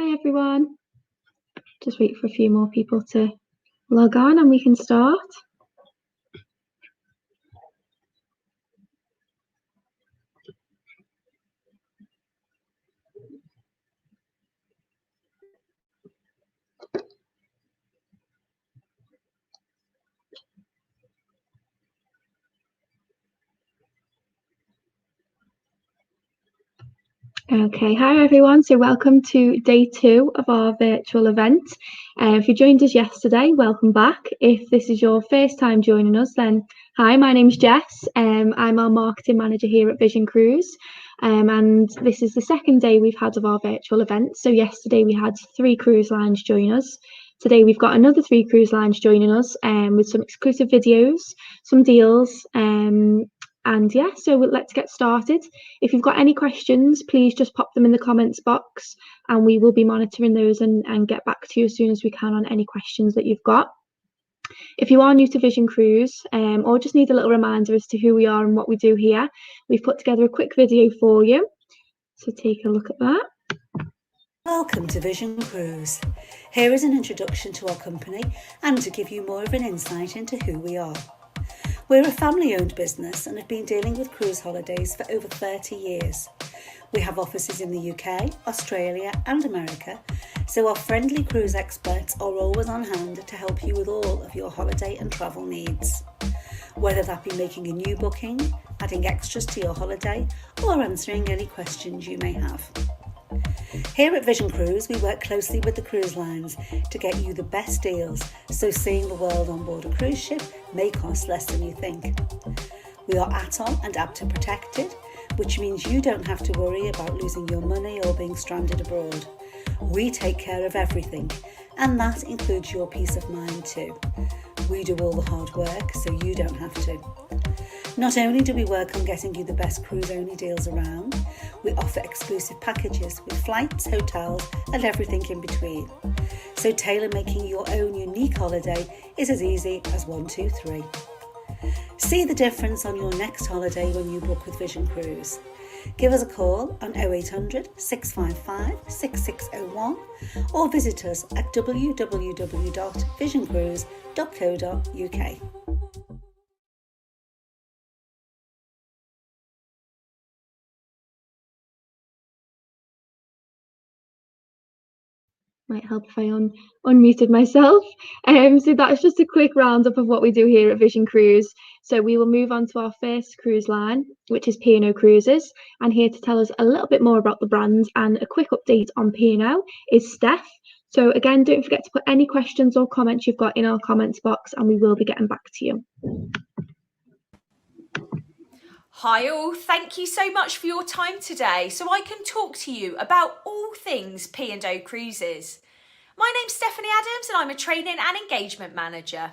Hi everyone. Just wait for a few more people to log on and we can start. Okay, hi everyone. So welcome to day 2 of our virtual event. If you joined us yesterday, welcome back. If this is your first time joining us, then hi, my name's Jess. I'm our marketing manager here at Vision Cruise. And this is the second day we've had of our virtual event. So yesterday we had 3 cruise lines join us. Today we've got another 3 cruise lines joining us with some exclusive videos, some deals, and yeah, so let's get started. If you've got any questions, please just pop them in the comments box and we will be monitoring those and get back to you as soon as we can on any questions that you've got. If you are new to Vision Cruise or just need a little reminder as to who we are and what we do here, we've put together a quick video for you. So take a look at that. Welcome to Vision Cruise. Here is an introduction to our company and to give you more of an insight into who we are. We're a family-owned business and have been dealing with cruise holidays for over 30 years. We have offices in the UK, Australia and America, so our friendly cruise experts are always on hand to help you with all of your holiday and travel needs. Whether that be making a new booking, adding extras to your holiday, or answering any questions you may have. Here at Vision Cruise, we work closely with the cruise lines to get you the best deals, so seeing the world on board a cruise ship may cost less than you think. We are ATOL and ABTA protected, which means you don't have to worry about losing your money or being stranded abroad. We take care of everything, and that includes your peace of mind too. We do all the hard work, so you don't have to. Not only do we work on getting you the best cruise-only deals around, we offer exclusive packages with flights, hotels and everything in between. So tailor-making your own unique holiday is as easy as 1, 2, 3. See the difference on your next holiday when you book with Vision Cruise. Give us a call on 0800 655 6601 or visit us at www.visioncruise.co.uk. Might help if I unmuted myself. So that's just a quick roundup of what we do here at Vision Cruise. So we will move on to our first cruise line, which is P&O Cruises. And here to tell us a little bit more about the brand and a quick update on P&O is Steph. So again, don't forget to put any questions or comments you've got in our comments box and we will be getting back to you. Hi all, thank you so much for your time today so I can talk to you about all things P&O Cruises. My name's Stephanie Adams and I'm a Training and Engagement Manager.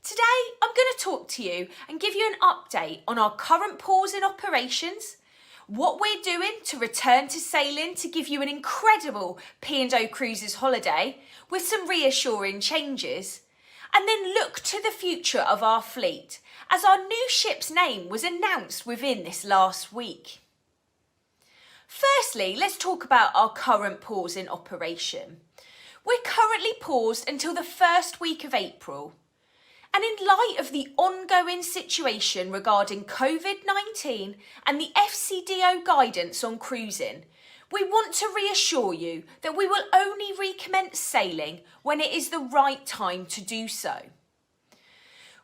Today I'm going to talk to you and give you an update on our current pause in operations, what we're doing to return to sailing to give you an incredible P&O Cruises holiday with some reassuring changes, and then look to the future of our fleet as our new ship's name was announced within this last week. Firstly, let's talk about our current pause in operation. We're currently paused until the first week of April. And in light of the ongoing situation regarding COVID-19 and the FCDO guidance on cruising, we want to reassure you that we will only recommence sailing when it is the right time to do so.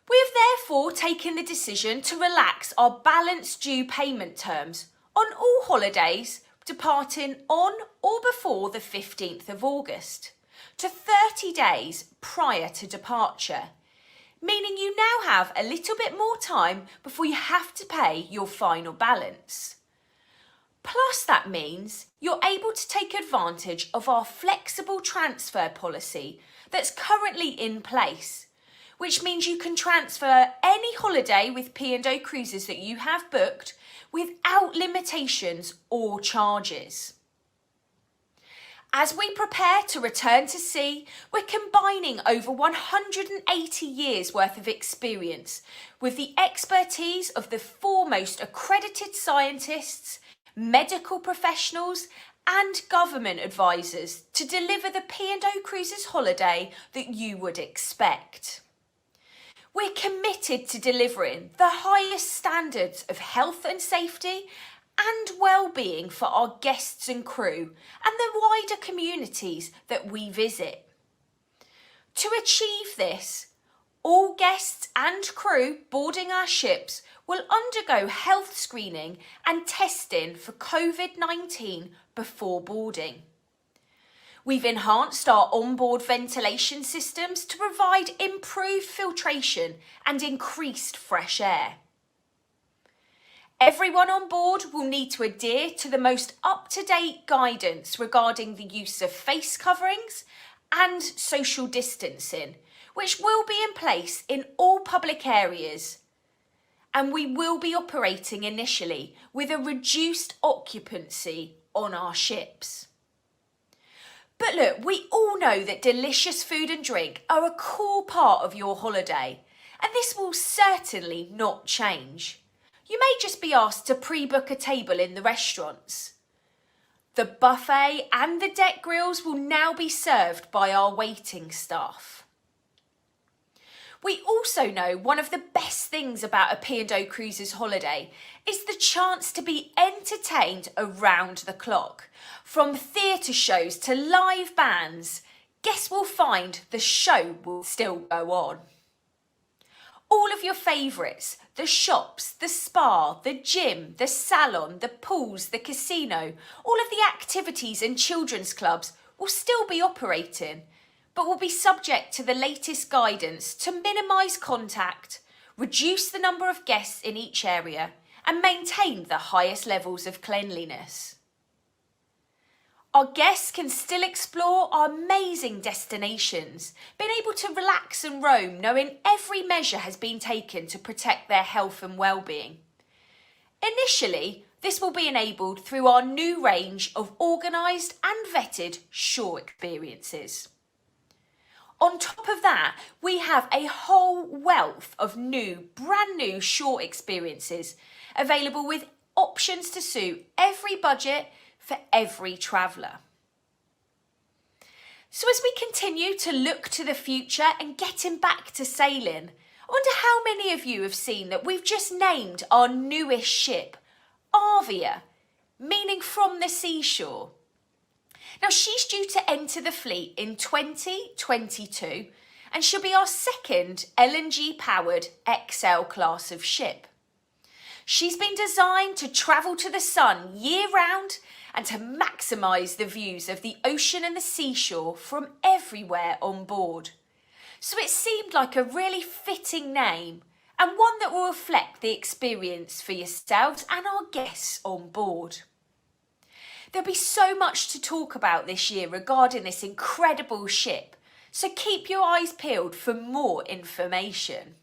We have therefore taken the decision to relax our balance due payment terms on all holidays departing on or before the 15th of August to 30 days prior to departure, meaning you now have a little bit more time before you have to pay your final balance. Plus that means you're able to take advantage of our flexible transfer policy that's currently in place, which means you can transfer any holiday with P&O Cruises that you have booked without limitations or charges. As we prepare to return to sea, we're combining over 180 years worth of experience with the expertise of the foremost accredited scientists, medical professionals and government advisors to deliver the P&O Cruises holiday that you would expect. We're committed to delivering the highest standards of health and safety and well-being for our guests and crew and the wider communities that we visit. To achieve this, all guests and crew boarding our ships will undergo health screening and testing for COVID-19 before boarding. We've enhanced our onboard ventilation systems to provide improved filtration and increased fresh air. Everyone on board will need to adhere to the most up-to-date guidance regarding the use of face coverings and social distancing, which will be in place in all public areas. And we will be operating initially with a reduced occupancy on our ships. But look, we all know that delicious food and drink are a core part of your holiday, and this will certainly not change. You may just be asked to pre-book a table in the restaurants. The buffet and the deck grills will now be served by our waiting staff. We also know one of the best things about a P&O Cruises holiday is the chance to be entertained around the clock. From theatre shows to live bands, guests will find the show will still go on. All of your favourites, the shops, the spa, the gym, the salon, the pools, the casino, all of the activities and children's clubs will still be operating, but will be subject to the latest guidance to minimise contact, reduce the number of guests in each area, and maintain the highest levels of cleanliness. Our guests can still explore our amazing destinations, being able to relax and roam, knowing every measure has been taken to protect their health and well-being. Initially, this will be enabled through our new range of organised and vetted shore experiences. On top of that, we have a whole wealth of brand new shore experiences available with options to suit every budget for every traveller. So as we continue to look to the future and getting back to sailing, I wonder how many of you have seen that we've just named our newest ship, Avia, meaning from the seashore. Now she's due to enter the fleet in 2022 and she'll be our second LNG powered XL class of ship. She's been designed to travel to the sun year round and to maximise the views of the ocean and the seashore from everywhere on board. So it seemed like a really fitting name and one that will reflect the experience for yourselves and our guests on board. There'll be so much to talk about this year regarding this incredible ship, so keep your eyes peeled for more information.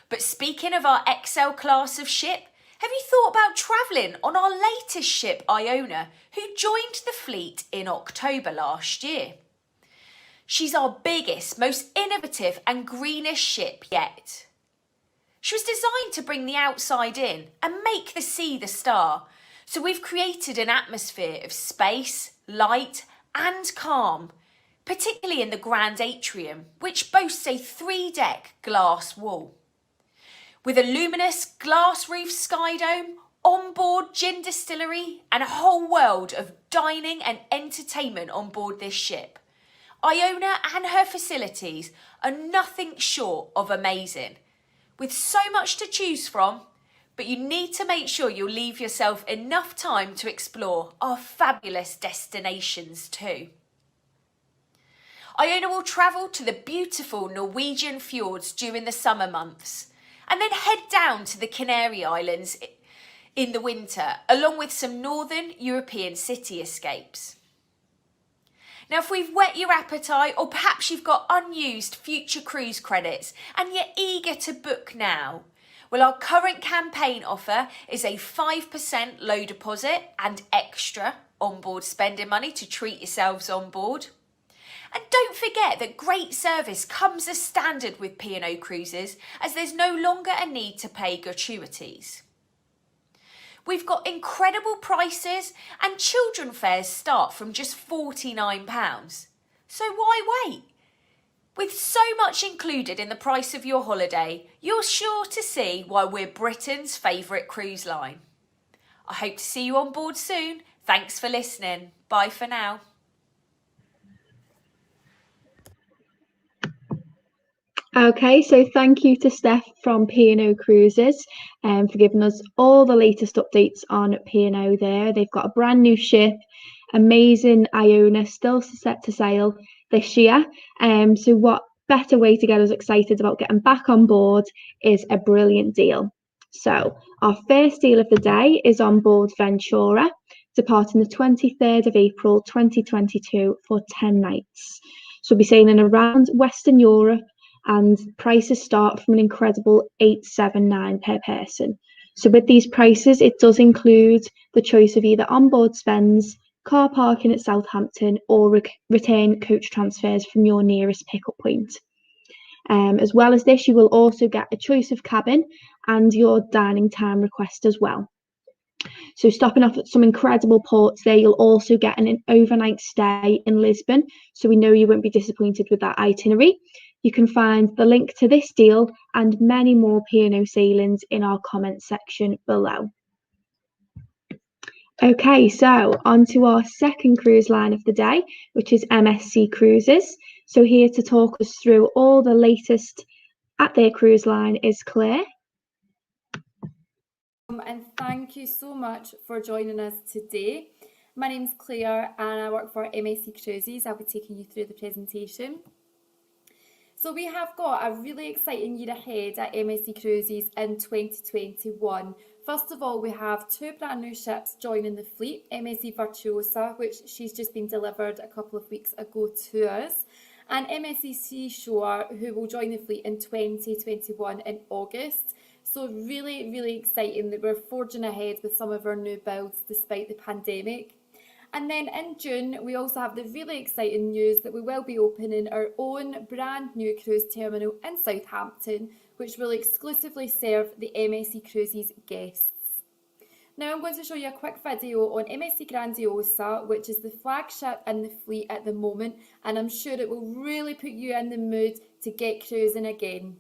But speaking of our XL class of ship, have you thought about travelling on our latest ship, Iona, who joined the fleet in October last year? She's our biggest, most innovative and greenest ship yet. She was designed to bring the outside in and make the sea the star, so we've created an atmosphere of space, light and calm, particularly in the Grand Atrium, which boasts a 3-deck glass wall. With a luminous glass roof sky dome, onboard gin distillery and a whole world of dining and entertainment on board this ship, Iona and her facilities are nothing short of amazing. With so much to choose from, but you need to make sure you'll leave yourself enough time to explore our fabulous destinations too. Iona will travel to the beautiful Norwegian fjords during the summer months and then head down to the Canary Islands in the winter, along with some northern European city escapes. Now, if we've whet your appetite, or perhaps you've got unused future cruise credits and you're eager to book now, well, our current campaign offer is a 5% low deposit and extra onboard spending money to treat yourselves on board. And don't forget that great service comes as standard with P&O Cruises, as there's no longer a need to pay gratuities. We've got incredible prices and children fares start from just £49. So why wait? With so much included in the price of your holiday, you're sure to see why we're Britain's favourite cruise line. I hope to see you on board soon. Thanks for listening. Bye for now. Okay, so thank you to Steph from P&O Cruises for giving us all the latest updates on P&O there. They've got a brand new ship, amazing Iona, still set to sail this year. So what better way to get us excited about getting back on board is a brilliant deal. So our first deal of the day is on board Ventura, departing the 23rd of April 2022 for 10 nights. So we'll be sailing around Western Europe, and prices start from an incredible £879 per person. So with these prices, it does include the choice of either onboard spends, car parking at Southampton, or return coach transfers from your nearest pickup point. As well as this, you will also get a choice of cabin and your dining time request as well. So stopping off at some incredible ports there, you'll also get an overnight stay in Lisbon. So we know you won't be disappointed with that itinerary. You can find the link to this deal and many more P&O sailings in our comments section below. Okay, so on to our second cruise line of the day, which is Msc Cruises. So here to talk us through all the latest at their cruise line is Claire. And thank you so much for joining us today. My name's Claire and I work for Msc Cruises. I'll be taking you through the presentation. So we have got a really exciting year ahead at Msc Cruises in 2021. First of all, we have two brand new ships joining the fleet, Msc Virtuosa, which she's just been delivered a couple of weeks ago to us, and Msc Seashore, who will join the fleet in 2021 in August. So really, really exciting that we're forging ahead with some of our new builds despite the pandemic. And then in June, we also have the really exciting news that we will be opening our own brand new cruise terminal in Southampton, which will exclusively serve the Msc Cruises guests. Now I'm going to show you a quick video on Msc Grandiosa, which is the flagship in the fleet at the moment, and I'm sure it will really put you in the mood to get cruising again.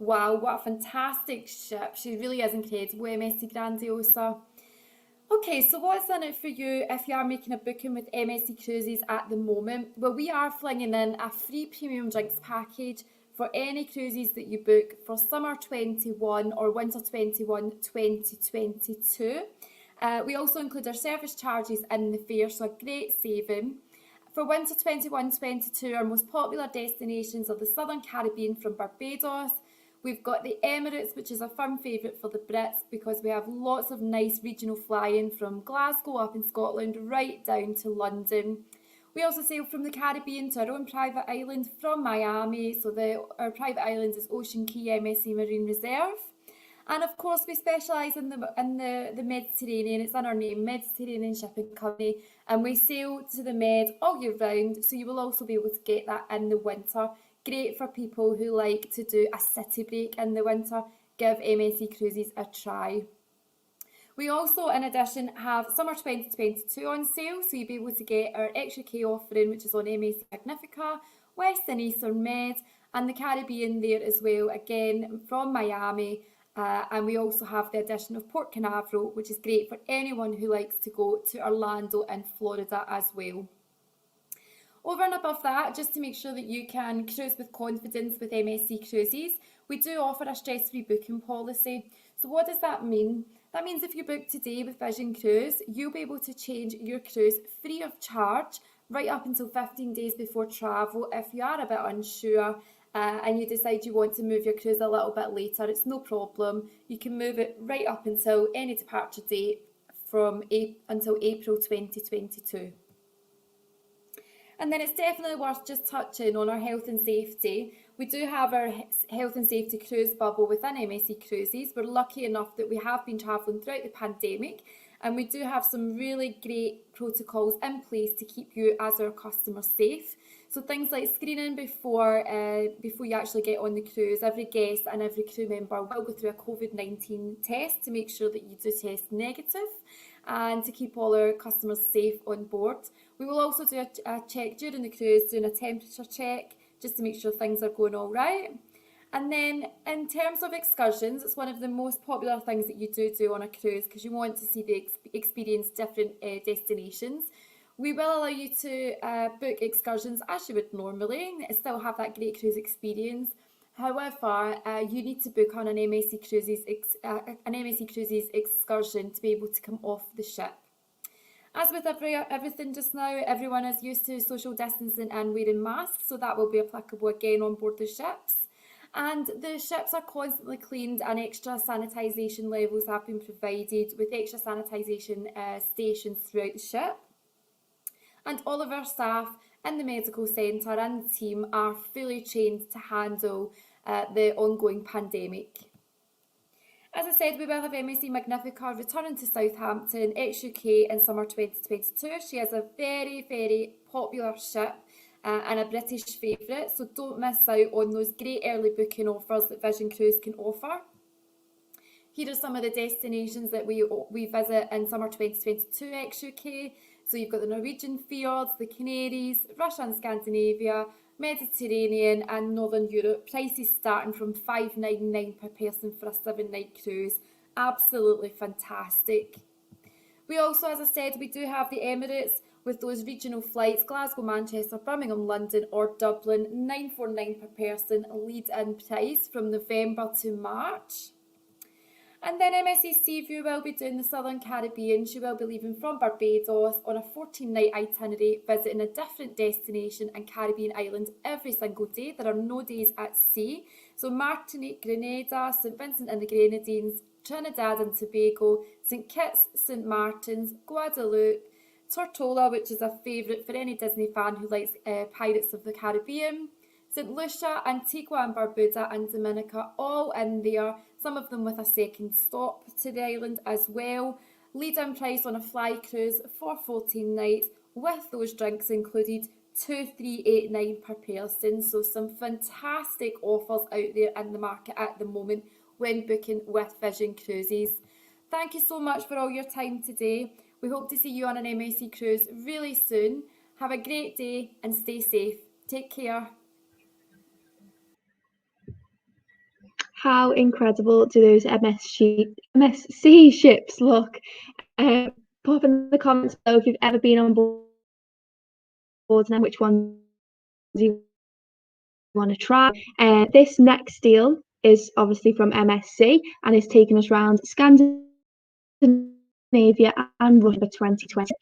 Wow, what a fantastic ship. She really is incredible, Msc Grandiosa. Okay, so what's in it for you if you are making a booking with Msc Cruises at the moment? Well, we are flinging in a free premium drinks package for any cruises that you book for summer 21 or winter 21 2022. We also include our service charges in the fare, so a great saving. For winter 21-22, our most popular destinations are the Southern Caribbean from Barbados. We've got the Emirates, which is a firm favourite for the Brits because we have lots of nice regional flying from Glasgow up in Scotland right down to London. We also sail from the Caribbean to our own private island from Miami. So our private island is Ocean Key MSC Marine Reserve. And of course, we specialise in the Mediterranean. It's in our name, Mediterranean Shipping Company. And we sail to the Med all year round. So you will also be able to get that in the winter. Great for people who like to do a city break in the winter. Give Msc Cruises a try. We also, in addition, have Summer 2022 on sale. So you'll be able to get our Extra K offering, which is on Msc Magnifica, West and Eastern Med, and the Caribbean there as well, again from Miami. And we also have the addition of Port Canaveral, which is great for anyone who likes to go to Orlando and Florida as well. Over and above that, just to make sure that you can cruise with confidence with Msc Cruises, we do offer a stress-free booking policy. So what does that mean? That means if you book today with Vision Cruise, you'll be able to change your cruise free of charge right up until 15 days before travel if you are a bit unsure. And you decide you want to move your cruise a little bit later, it's no problem. You can move it right up until any departure date until April 2022. And then it's definitely worth just touching on our health and safety. We do have our health and safety cruise bubble within Msc Cruises. We're lucky enough that we have been travelling throughout the pandemic, and we do have some really great protocols in place to keep you as our customers safe. So things like screening before you actually get on the cruise. Every guest and every crew member will go through a COVID-19 test to make sure that you do test negative and to keep all our customers safe on board. We will also do a check during the cruise, doing a temperature check just to make sure things are going all right. And then in terms of excursions, it's one of the most popular things that you do on a cruise because you want to see experience different destinations. We will allow you to book excursions as you would normally, still have that great cruise experience. However, you need to book on an Msc Cruises excursion to be able to come off the ship. As with everything just now, everyone is used to social distancing and wearing masks, so that will be applicable again on board the ships. And the ships are constantly cleaned and extra sanitisation levels have been provided with extra sanitisation stations throughout the ship. And all of our staff in the medical centre and the team are fully trained to handle the ongoing pandemic. As I said, we will have Msc Magnifica returning to Southampton, XUK in summer 2022. She is a very, very popular ship and a British favourite, so don't miss out on those great early booking offers that Vision Cruise can offer. Here are some of the destinations that we visit in summer 2022 XUK. So you've got the Norwegian fjords, the Canaries, Russia and Scandinavia, Mediterranean and Northern Europe. Prices starting from $599 per person for a 7-night cruise. Absolutely fantastic. We also, as I said, we do have the Emirates with those regional flights, Glasgow, Manchester, Birmingham, London or Dublin, $949 per person, lead-in price from November to March. And then Msc Seaview will be doing the Southern Caribbean. She will be leaving from Barbados on a 14-night itinerary, visiting a different destination and Caribbean island every single day. There are no days at sea. So Martinique, Grenada, St Vincent and the Grenadines, Trinidad and Tobago, St Kitts, St Martins, Guadeloupe, Tortola, which is a favourite for any Disney fan who likes Pirates of the Caribbean, St Lucia, Antigua and Barbuda and Dominica, all in there, some of them with a second stop to the island as well. Lead-in price on a fly cruise for 14 nights, with those drinks included, $2,389 per person. So some fantastic offers out there in the market at the moment when booking with Vision Cruises. Thank you so much for all your time today. We hope to see you on an Msc cruise really soon. Have a great day and stay safe. Take care. how incredible do those MSC ships look? Pop in the comments below if you've ever been on board and which ones you want to try. This next deal is obviously from MSC and is taking us around Scandinavia and Russia for 2020.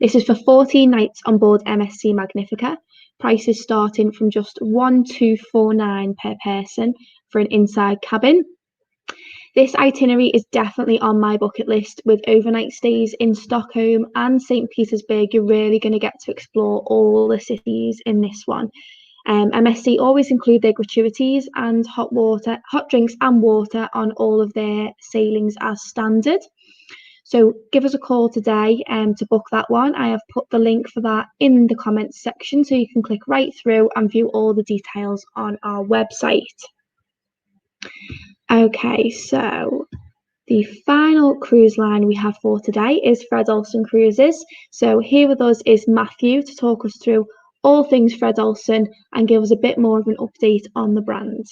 This is for 14 nights on board MSC Magnifica. Prices starting from just 1,249 per person for an inside cabin. This itinerary is definitely on my bucket list. With overnight stays in Stockholm and St. Petersburg, you're really going to get to explore all the cities in this one. MSC always include their gratuities and hot drinks and water on all of their sailings as standard. So give us a call today to book that one. I have put the link for that in the comments section, so you can click right through and view all the details on our website. Okay, so the final cruise line we have for today is Fred Olson Cruises. So here with us is Matthew to talk us through all things Fred Olson and give us a bit more of an update on the brand.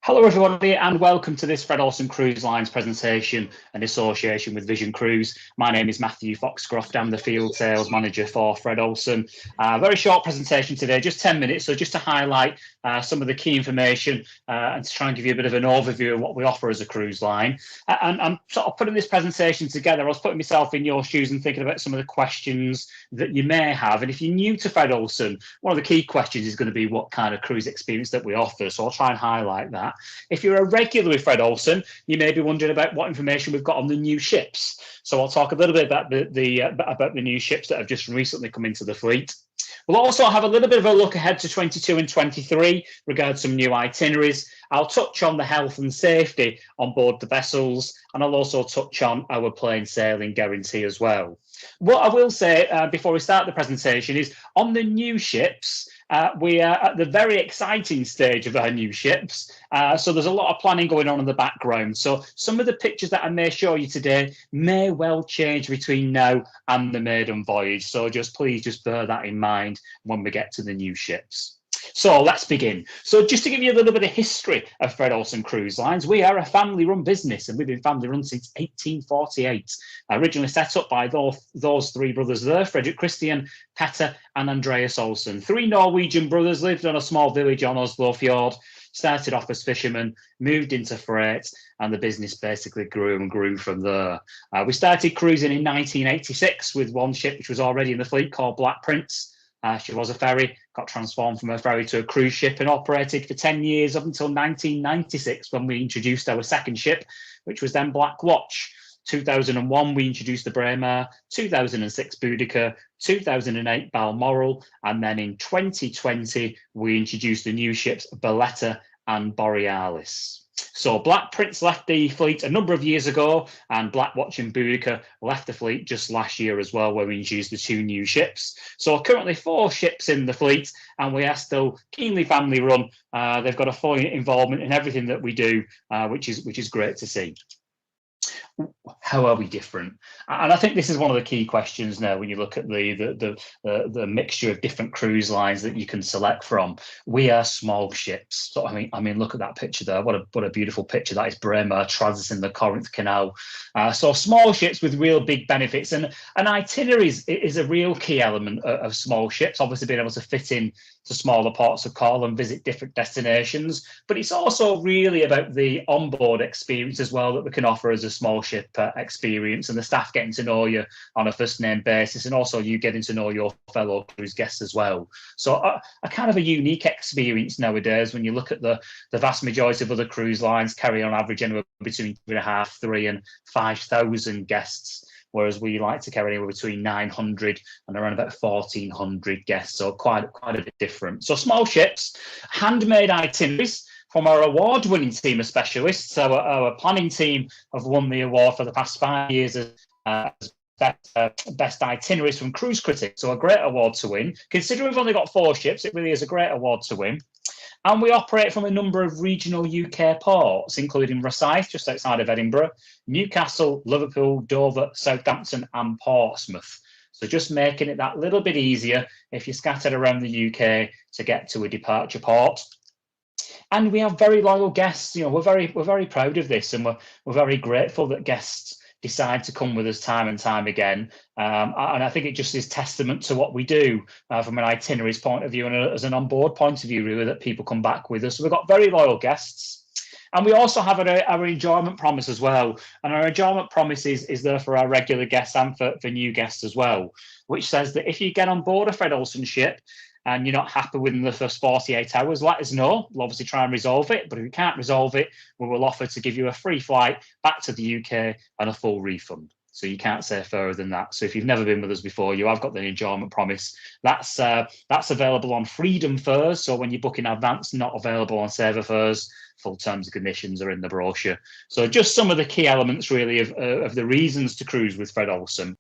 Hello everybody and welcome to this Fred Olson Cruise Lines presentation in association with Vision Cruise. My name is Matthew Foxcroft. I'm the field sales manager for Fred Olson. Very short presentation today, just 10 minutes, so just to highlight some of the key information and to try and give you a bit of an overview of what we offer as a cruise line. And I'm sort of putting this presentation together. I was putting myself in your shoes and thinking about some of the questions that you may have. And if you're new to Fred Olson, one of the key questions is going to be what kind of cruise experience that we offer. So I'll try and highlight that. If you're a regular with Fred Olson, you may be wondering about what information we've got on the new ships. So I'll talk a little bit about the new ships that have just recently come into the fleet. We'll also have a little bit of a look ahead to 22 and 23 regarding some new itineraries. I'll touch on the health and safety on board the vessels, and I'll also touch on our plain sailing guarantee as well. What I will say before we start the presentation is on the new ships, we are at the very exciting stage of our new ships. So there's a lot of planning going on in the background. So some of the pictures that I may show you today may well change between now and the maiden voyage. So please just bear that in mind when we get to the new ships. So let's begin. So just to give you a little bit of history of Fred Olson Cruise Lines, we are a family-run business and we've been family-run since 1848. Originally set up by those three brothers there, Frederick Christian, Petter and Andreas Olson. Three Norwegian brothers lived on a small village on Oslo Fjord, started off as fishermen, moved into freight, and the business basically grew and grew from there. We started cruising in 1986 with one ship which was already in the fleet called Black Prince. She was a ferry, got transformed from a ferry to a cruise ship and operated for 10 years up until 1996 when we introduced our second ship, which was then Black Watch. 2001, we introduced the Braemar, 2006, Boudica, 2008, Balmoral, and then in 2020, we introduced the new ships Berletta and Borealis. So Black Prince left the fleet a number of years ago, and Black Watch and Boudica left the fleet just last year as well, where we introduced the two new ships. So currently 4 ships in the fleet, and we are still keenly family run. They've got a full involvement in everything that we do, which is great to see. How are we different? And I think this is one of the key questions now when you look at the mixture of different cruise lines that you can select from. We are small ships. So I mean, look at that picture there. What a beautiful picture that is. Braemar traversing the Corinth Canal. So small ships with real big benefits, and itineraries is a real key element of small ships. Obviously, being able to fit in to smaller ports of call and visit different destinations, but it's also really about the onboard experience as well that we can offer as a small ship experience, and the staff getting to know you on a first name basis, and also you getting to know your fellow cruise guests as well. So a kind of a unique experience nowadays when you look at the vast majority of other cruise lines carry on average anywhere between 2.5, 3 and 5,000 guests, whereas we like to carry anywhere between 900 and around about 1,400 guests, so quite a bit different. So small ships, handmade itineraries from our award-winning team of specialists. So our planning team have won the award for the past 5 years as best itineraries from Cruise Critics. So a great award to win. Considering we've only got 4 ships, it really is a great award to win. And we operate from a number of regional UK ports, including Rosyth, just outside of Edinburgh, Newcastle, Liverpool, Dover, Southampton and Portsmouth. So just making it that little bit easier if you're scattered around the UK to get to a departure port. And we have very loyal guests. You know, we're very proud of this, and we're very grateful that guests decide to come with us time and time again. And I think it just is testament to what we do from an itineraries point of view and as an onboard point of view, really, that people come back with us. So we've got very loyal guests. And we also have our enjoyment promise as well. And our enjoyment promise is there for our regular guests and for new guests as well, which says that if you get on board a Fred Olson ship and you're not happy within the first 48 hours, let us know. We'll obviously try and resolve it. But if we can't resolve it, we will offer to give you a free flight back to the UK and a full refund. So you can't say further than that. So if you've never been with us before, you have got the enjoyment promise. That's available on Freedom Furs. So when you book in advance, not available on Saver Furs. Full terms and conditions are in the brochure. So just some of the key elements, really, of the reasons to cruise with Fred Olson.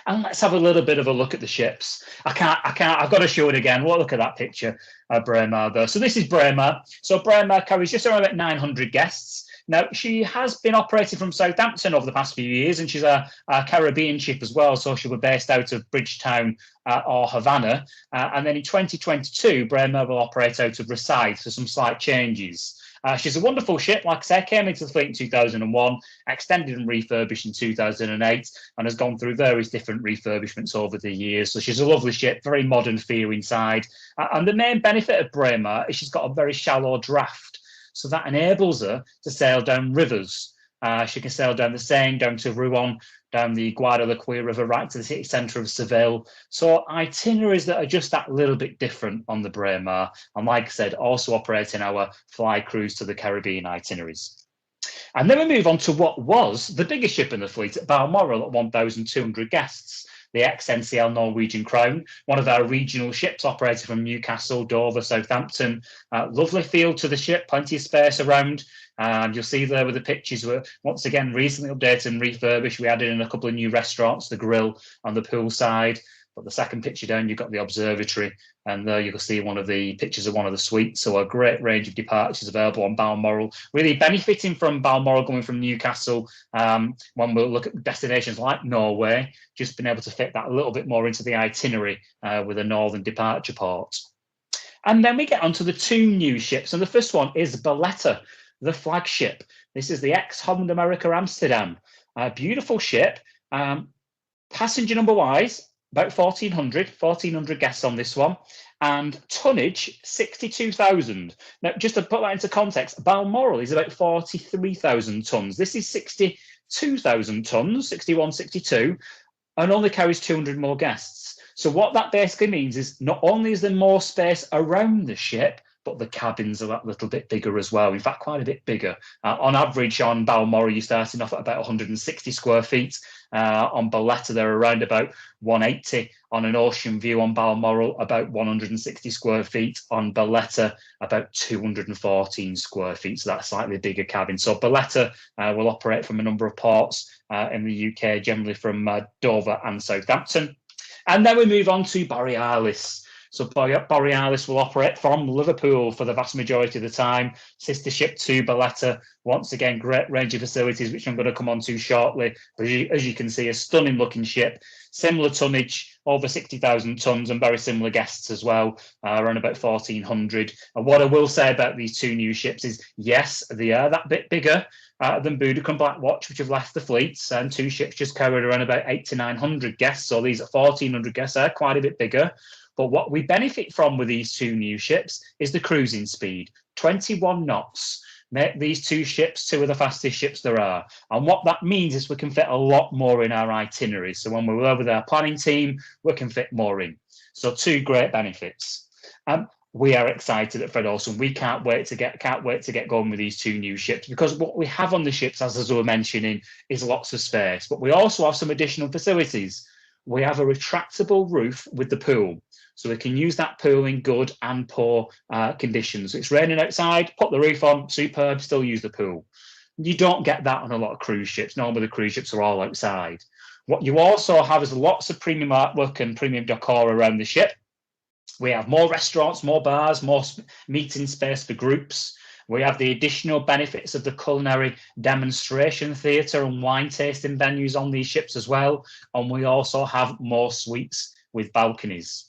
And let's have a little bit of a look at the ships. I've got to show it again. Well, look at that picture of Braemar there. So this is Braemar. So Braemar carries just around about 900 guests. Now, she has been operating from Southampton over the past few years, and she's a Caribbean ship as well. So she'll be based out of Bridgetown or Havana. And then in 2022, Braemar will operate out of Rosyth for some slight changes. She's a wonderful ship. Like I said, came into the fleet in 2001, extended and refurbished in 2008, and has gone through various different refurbishments over the years. So she's a lovely ship, very modern feel inside. And the main benefit of Braemar is she's got a very shallow draft. So that enables her to sail down rivers. She can sail down the Seine, down to Rouen, down the Guadalquivir River, right to the city centre of Seville. So itineraries that are just that little bit different on the Braemar. And like I said, also operating our fly cruise to the Caribbean itineraries. And then we move on to what was the biggest ship in the fleet at Balmoral at 1,200 guests. The ex-NCL Norwegian Crown, one of our regional ships operated from Newcastle, Dover, Southampton. Lovely feel to the ship, plenty of space around. You'll see there with the pictures were once again recently updated and refurbished. We added in a couple of new restaurants, the grill on the pool side. But the second picture down, you've got the observatory, and there you can see one of the pictures of one of the suites. So a great range of departures available on Balmoral, really benefiting from Balmoral going from Newcastle. When we look at destinations like Norway, just being able to fit that a little bit more into the itinerary with a northern departure port. And then we get onto the two new ships, and the first one is Belletta, the flagship. This is the ex-Holland America Amsterdam. Beautiful ship. Passenger number wise, about 1,400 guests on this one, and tonnage 62,000. Now, just to put that into context, Balmoral is about 43,000 tons. This is 62,000 tons, 61, 62, and only carries 200 more guests. So what that basically means is not only is there more space around the ship, but the cabins are that little bit bigger as well. In fact, quite a bit bigger. On average, on Balmoral, you're starting off at about 160 square feet. On Belletta, they're around about 180. On an ocean view on Balmoral, about 160 square feet. On Belletta, about 214 square feet. So that's slightly bigger cabin. So Belletta will operate from a number of ports in the UK, generally from Dover and Southampton. And then we move on to Borealis. So Borealis will operate from Liverpool for the vast majority of the time. Sister ship to Belletta. Once again, great range of facilities, which I'm going to come on to shortly. But as you can see, a stunning looking ship. Similar tonnage, over 60,000 tons, and very similar guests as well, around about 1,400. And what I will say about these two new ships is, yes, they are that bit bigger than Boudicca and Blackwatch, which have left the fleet. And two ships just carried around about 800 to 900 guests. So these are 1,400 guests, are quite a bit bigger. But what we benefit from with these two new ships is the cruising speed, 21 knots. Make these two ships two of the fastest ships there are. And what that means is we can fit a lot more in our itineraries. So when we're over with our planning team, we can fit more in. So two great benefits. We are excited at Fred Olson. We can't wait to get going with these two new ships, because what we have on the ships, as we were mentioning, is lots of space. But we also have some additional facilities. We have a retractable roof with the pool. So we can use that pool in good and poor conditions. It's raining outside, put the roof on, superb, still use the pool. You don't get that on a lot of cruise ships. Normally the cruise ships are all outside. What you also have is lots of premium artwork and premium decor around the ship. We have more restaurants, more bars, more meeting space for groups. We have the additional benefits of the culinary demonstration theatre and wine tasting venues on these ships as well. And we also have more suites with balconies.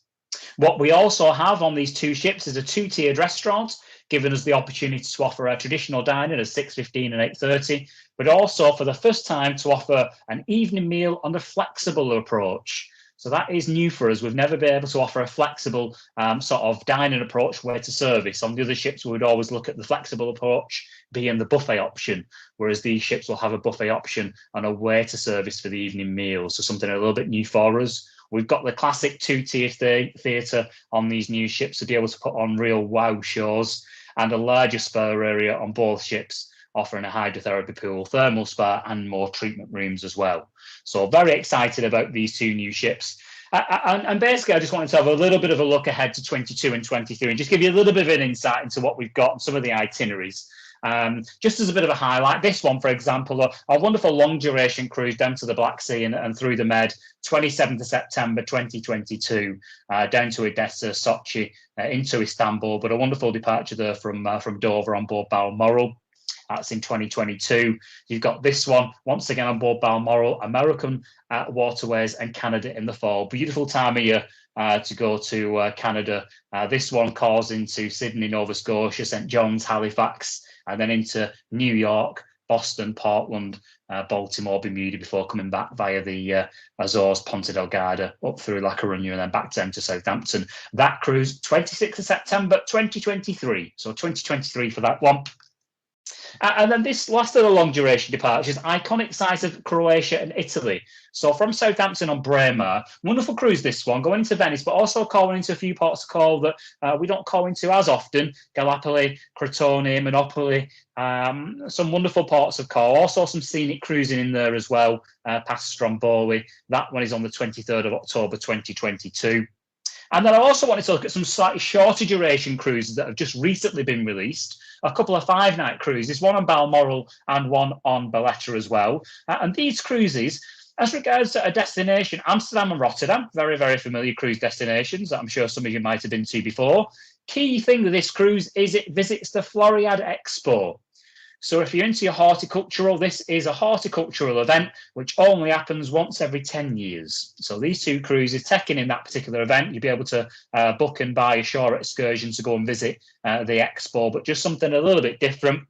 What we also have on these two ships is a two-tiered restaurant. giving us the opportunity to offer our traditional dining at 6:15 and 8:30, but also for the first time to offer an evening meal on a flexible approach. So that is new for us. We've never been able to offer a flexible sort of dining approach way to service. On the other ships, we would always look at the flexible approach being the buffet option, whereas these ships will have a buffet option and a way to service for the evening meal. So something a little bit new for us. We've got the classic two-tier theatre on these new ships to be able to put on real wow shows, and a larger spa area on both ships, offering a hydrotherapy pool, thermal spa, and more treatment rooms as well. So very excited about these two new ships. And basically, I just wanted to have a little bit of a look ahead to 22 and 23 and just give you a little bit of an insight into what we've got and some of the itineraries. Just as a bit of a highlight, this one, for example, a wonderful long duration cruise down to the Black Sea and through the Med, 27th of September 2022, down to Odessa, Sochi, into Istanbul, but a wonderful departure there from Dover on board Balmoral. That's in 2022. You've got this one, once again on board Balmoral, American waterways and Canada in the fall. Beautiful time of year to go to Canada. This one calls into Sydney, Nova Scotia, St. John's, Halifax, and then into New York, Boston, Portland, Baltimore, Bermuda, before coming back via the Azores, Ponta Delgada, up through La Coruña, and then back down to Southampton. That cruise, 26th of September 2023. So 2023 for that one. And then this last of the long duration departures, iconic sites of Croatia and Italy. So from Southampton on Braemar, wonderful cruise this one, going into Venice, but also calling into a few ports of call that we don't call into as often, Gallipoli, Crotone, Monopoli, some wonderful ports of call, also some scenic cruising in there as well, past Stromboli. That one is on the 23rd of October 2022. And then I also wanted to look at some slightly shorter duration cruises that have just recently been released. A couple of 5-night cruises, one on Balmoral and one on Valletta as well. And these cruises, as regards to a destination, Amsterdam and Rotterdam, very, very familiar cruise destinations that I'm sure some of you might have been to before. Key thing with this cruise is it visits the Floriade Expo. So if you're into your horticultural, this is a horticultural event which only happens once every 10 years. So these two cruises taken in that particular event, you'll be able to book and buy a shore excursion to go and visit the expo, but just something a little bit different.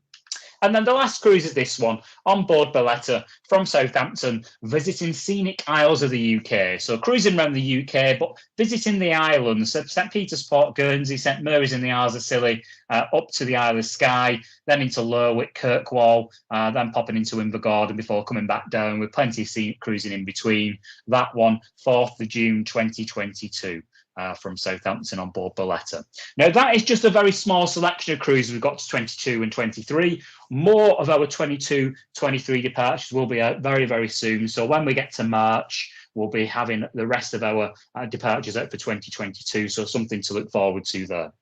And then the last cruise is this one, on board Valletta from Southampton, visiting scenic isles of the UK. So cruising around the UK, but visiting the islands, so St. Peter's Port, Guernsey, St. Mary's in the Isles of Scilly, up to the Isle of Skye, then into Lerwick, Kirkwall, then popping into Invergordon before coming back down with plenty of scenic cruising in between. That one, 4th of June 2022. From Southampton on board Valletta. Now, that is just a very small selection of cruises we've got to 22 and 23. More of our 22, 23 departures will be out very, very soon. So when we get to March, we'll be having the rest of our departures out for 2022. So something to look forward to there.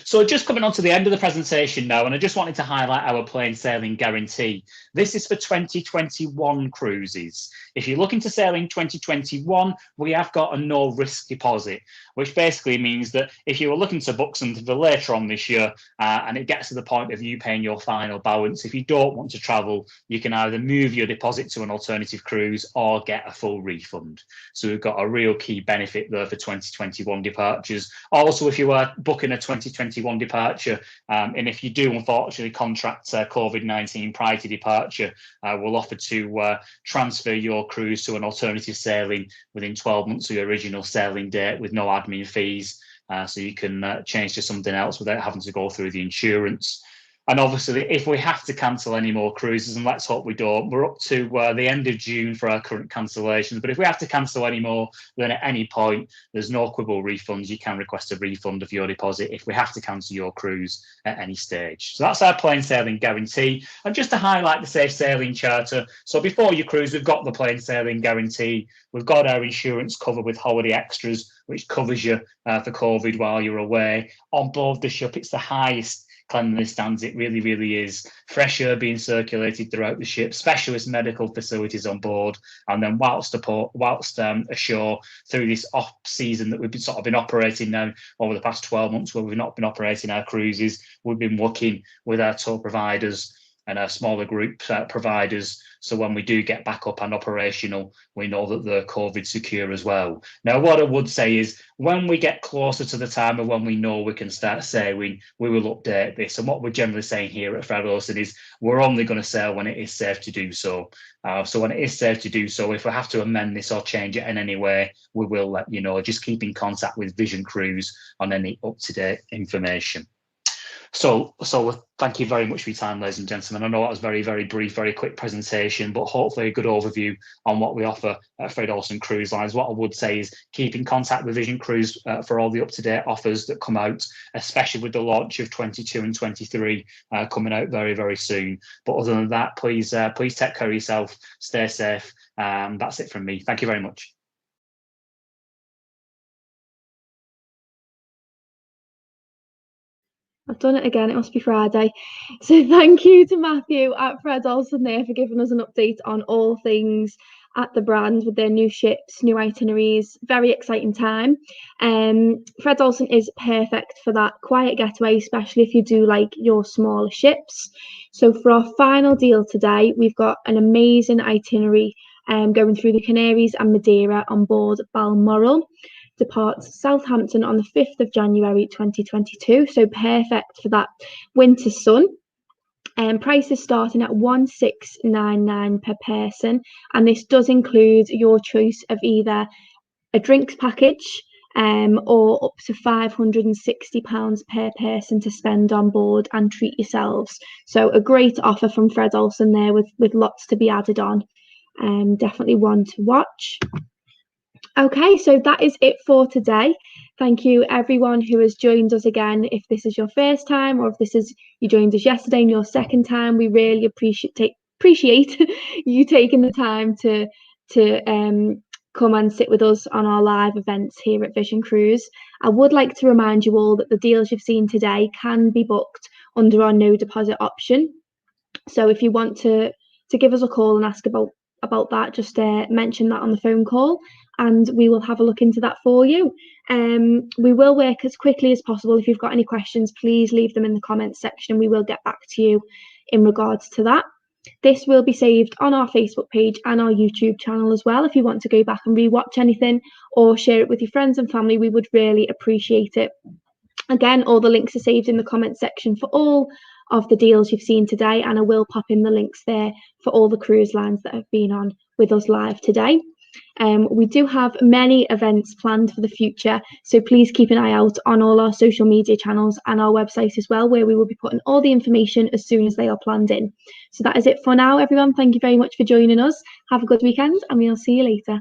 So just coming on to the end of the presentation now, and I just wanted to highlight our plain sailing guarantee. This is for 2021 cruises. If you're looking to sail in 2021, we have got a no risk deposit, which basically means that if you were looking to book something for later on this year and it gets to the point of you paying your final balance, if you don't want to travel, you can either move your deposit to an alternative cruise or get a full refund. So we've got a real key benefit there for 2021 departures. Also, if you are booking a 2021 departure, and if you do unfortunately contract COVID-19 prior to departure, we'll offer to transfer your cruise to an alternative sailing within 12 months of your original sailing date with no admin fees, so you can change to something else without having to go through the insurance. And obviously, if we have to cancel any more cruises, and let's hope we don't, we're up to the end of June for our current cancellations. But if we have to cancel any more, then at any point, there's no quibble refunds. You can request a refund of your deposit if we have to cancel your cruise at any stage. So that's our plain sailing guarantee. And just to highlight the Safe Sailing Charter, so before your cruise, we've got the plain sailing guarantee. We've got our insurance cover with Holiday Extras, which covers you for COVID while you're away. On board the ship, it's the highest cleanliness standards. It really, really is. Fresh air being circulated throughout the ship, specialist medical facilities on board, and then whilst ashore through this off season that we've been operating now over the past 12 months, where we've not been operating our cruises, we've been working with our tour providers and our smaller group providers. So when we do get back up and operational, we know that they're COVID secure as well. Now, what I would say is when we get closer to the time of when we know we can start saying we will update this. And what we're generally saying here at Fred Olson is we're only going to sell when it is safe to do so. So when it is safe to do so, if we have to amend this or change it in any way, we will let you know. Just keep in contact with Vision Cruise on any up-to-date information. So thank you very much for your time, ladies and gentlemen. I know that was very, very brief, very quick presentation, but hopefully a good overview on what we offer at Fred Olson Cruise Lines. What I would say is keep in contact with Vision Cruise for all the up-to-date offers that come out, especially with the launch of 22 and 23 coming out very, very soon. But other than that, please take care of yourself, stay safe. That's it from me. Thank you very much. I've done it again. It must be Friday. So thank you to Matthew at Fred Olson there for giving us an update on all things at the brand with their new ships, new itineraries. Very exciting time. Fred Olson is perfect for that quiet getaway, especially if you do like your smaller ships. So for our final deal today, we've got an amazing itinerary going through the Canaries and Madeira on board Balmoral. Departs Southampton on the 5th of January 2022, so perfect for that winter sun. Prices starting at 1699 per person, and this does include your choice of either a drinks package or up to £560 per person to spend on board and treat yourselves. So a great offer from Fred Olson there with lots to be added on. Definitely one to watch. Okay, so that is it for today. Thank you everyone who has joined us again. If this is your first time or if this is you joined us yesterday and your second time, we really appreciate you taking the time to come and sit with us on our live events here at Vision Cruise. I would like to remind you all that the deals you've seen today can be booked under our no deposit option. So if you want to give us a call and ask about that, just mention that on the phone call and we will have a look into that for you. We will work as quickly as possible. If you've got any questions, please leave them in the comments section and we will get back to you in regards to that. This will be saved on our Facebook page and our YouTube channel as well. If you want to go back and rewatch anything or share it with your friends and family, we would really appreciate it. Again, all the links are saved in the comments section for all of the deals you've seen today, and I will pop in the links there for all the cruise lines that have been on with us live today. We do have many events planned for the future, so please keep an eye out on all our social media channels and our website as well, where we will be putting all the information as soon as they are planned in. So that is it for now, everyone. Thank you very much for joining us. Have a good weekend and we'll see you later.